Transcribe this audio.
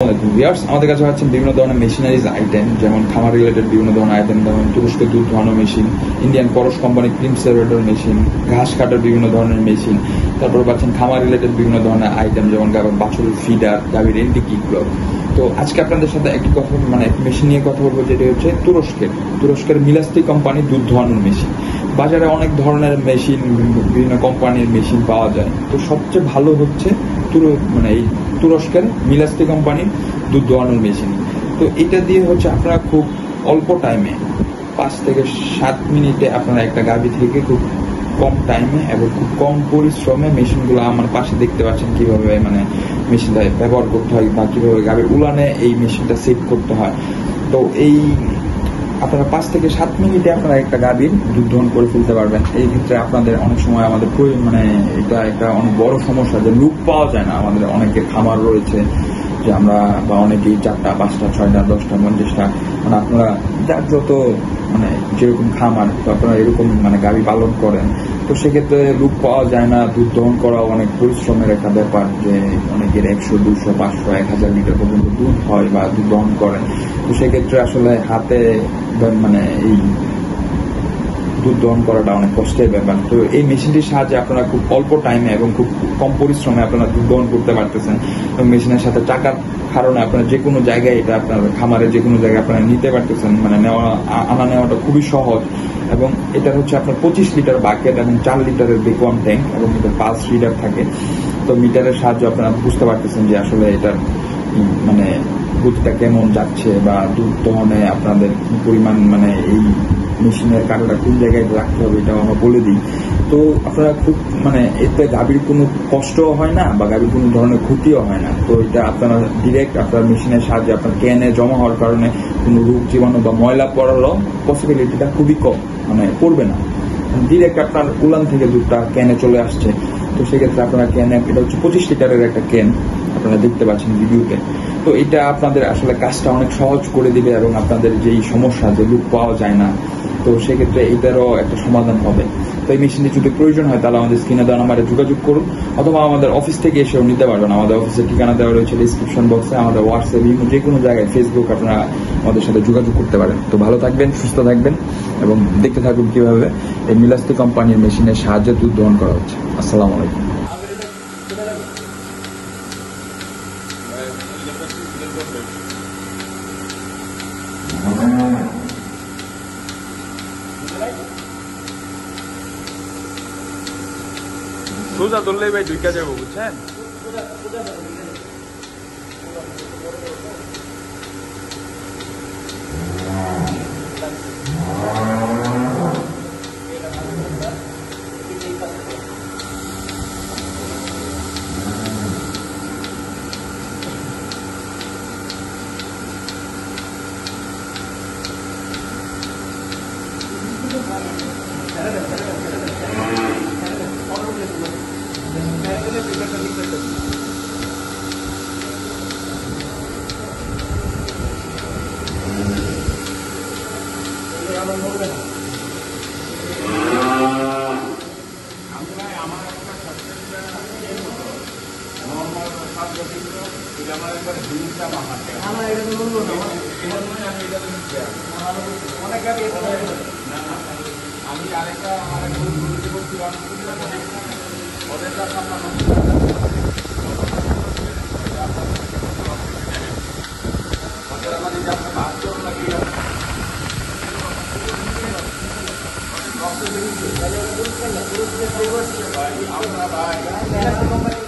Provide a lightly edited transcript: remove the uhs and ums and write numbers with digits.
Viewers, আমাদের কাছে পাচ্ছেন বিভিন্ন ধরনের মেশিনারিজ আইটেম, যেমন খামার রিলেটেড বিভিন্ন ধরনের আইটেম, যেমন তুরস্ক দুধ ধোয়ানো মেশিন, ইন্ডিয়ান পরশ কোম্পানি ক্রিম সেপারেটর মেশিন, ঘাস কাটার বিভিন্ন ধরনের মেশিন, তারপর পাচ্ছেন খামার রিলেটেড বিভিন্ন ধরনের আইটেম, যেমন বাছুরের ফিডার, গাভীর এন্টি কিকগুলো। তো আজকে আপনাদের সাথে একটি কথা একটি মেশিন নিয়ে কথা বলবো, যেটি হচ্ছে তুরস্কের মিলাস্তি কোম্পানি দুধ ধোয়ানোর মেশিন। বাজারে অনেক ধরনের মেশিন, বিভিন্ন কোম্পানির মেশিন পাওয়া যায়, তো সবচেয়ে ভালো হচ্ছে এই তুরস্কের মিলাস্তি কোম্পানির দুধ দোয়ানোর মেশিন। তো এটা দিয়ে হচ্ছে আপনারা খুব অল্প টাইমে 5 থেকে 7 মিনিটে আপনারা একটা গাভী থেকে খুব কম টাইমে এবং খুব কম পরিশ্রমে মেশিনগুলো আমার পাশে দেখতে পাচ্ছেন কিভাবে মেশিনটা ব্যবহার করতে হয় বা কিভাবে গাভীর উলানে এই মেশিনটা সেট করতে হয়। তো এই আপনারা 5 থেকে 7 মিনিটে আপনারা একটা গাভীর দুধ দহন করে ফেলতে পারবেন। এই ক্ষেত্রে আপনাদের অনেক সময় আমাদের এটা একটা অনেক বড় সমস্যা যে লুক পাওয়া যায় না। আমাদের অনেকের খামার রয়েছে যে আমরা বা অনেকেই 4টা 5টা 6টা 10টা 50টা আপনারা যার যত যেরকম খামার, তো আপনারা এরকম গাভী পালন করেন, তো সেক্ষেত্রে লুক পাওয়া যায় না। দুধ দহন করা অনেক পরিশ্রমের একটা ব্যাপার, যে অনেকের 100 200 500 1000 লিটার পর্যন্ত দুধ হয় বা দুধ দহন করেন। তো সেক্ষেত্রে আসলে হাতে এই দুধ দহন করাটা অনেক কষ্টের ব্যাপার। তো এই মেশিনটির সাহায্যে আপনারা খুব অল্প টাইমে এবং খুব কম পরিশ্রমে আপনারা দুধ দহন করতে পারতেছেন, এবং মেশিনের সাথে টাকার কারণে আপনারা যে কোনো জায়গায় এটা আপনার খামারের যে কোনো জায়গায় আপনারা নিতে পারতেছেন। আনা নেওয়াটা খুবই সহজ, এবং এটা হচ্ছে আপনার 25 লিটার বাকেট এবং 4 লিটারের বেকওয়াম ট্যাঙ্ক, এবং এটা পালস রিডার থাকে। তো মিটারের সাহায্যে আপনারা বুঝতে পারতেছেন যে আসলে এটার দুধটা কেমন যাচ্ছে বা দুধ দহনে আপনাদের কি পরিমাণ এই মেশিনের কাঁটাটা কোন জায়গায় রাখতে হবে এটাও আমরা বলে দিই। তো আপনারা খুব এতে গাভীর কোনো কষ্টও হয় না বা গাভীর কোনো ধরনের ক্ষতিও হয় না। তো এটা আপনারা ডিরেক্ট আপনার মেশিনের সাহায্যে আপনার ক্যানে জমা হওয়ার কারণে কোনো রোগ জীবাণু বা ময়লা পড়ারও পসিবিলিটিটা খুবই কম, পড়বে না। ডিরেক্ট আপনার উলান থেকে দুধটা ক্যানে চলে আসছে। তো সেক্ষেত্রে আপনারা ক্যানে, এটা হচ্ছে 25 লিটারের একটা ক্যান, আপনারা দেখতে পাচ্ছেন ভিডিওতে। তো এটা আপনাদের আসলে কাজটা অনেক সহজ করে দিবে, এবং আপনাদের যেই সমস্যা যে লুক পাওয়া যায় না, তো সেক্ষেত্রে এটারও একটা সমাধান হবে। তো এই মেশিনটি যদি প্রয়োজন হয় তাহলে আমাদের স্ক্রিনে দেওয়া নাম্বারে যোগাযোগ করুন, অথবা আমাদের অফিস থেকে এসেও নিতে পারবেন। আমাদের অফিসের ঠিকানা দেওয়া রয়েছে ডিসক্রিপশন বক্সে, আমাদের হোয়াটসঅ্যাপ, ইমো, যে কোনো জায়গায়, ফেসবুক, আপনারা আমাদের সাথে যোগাযোগ করতে পারেন। তো ভালো থাকবেন, সুস্থ থাকবেন, এবং দেখতে থাকুন কিভাবে এই মিলাস্তি কোম্পানির মেশিনের সাহায্যে দুধ দহন করা হচ্ছে। আসসালামু আলাইকুম। সোজা ধরলেই ভাই ঢুকা যাবো, বুঝছেন? আমি আরেকটা আমার করছিলাম ওদের আপনার ভাই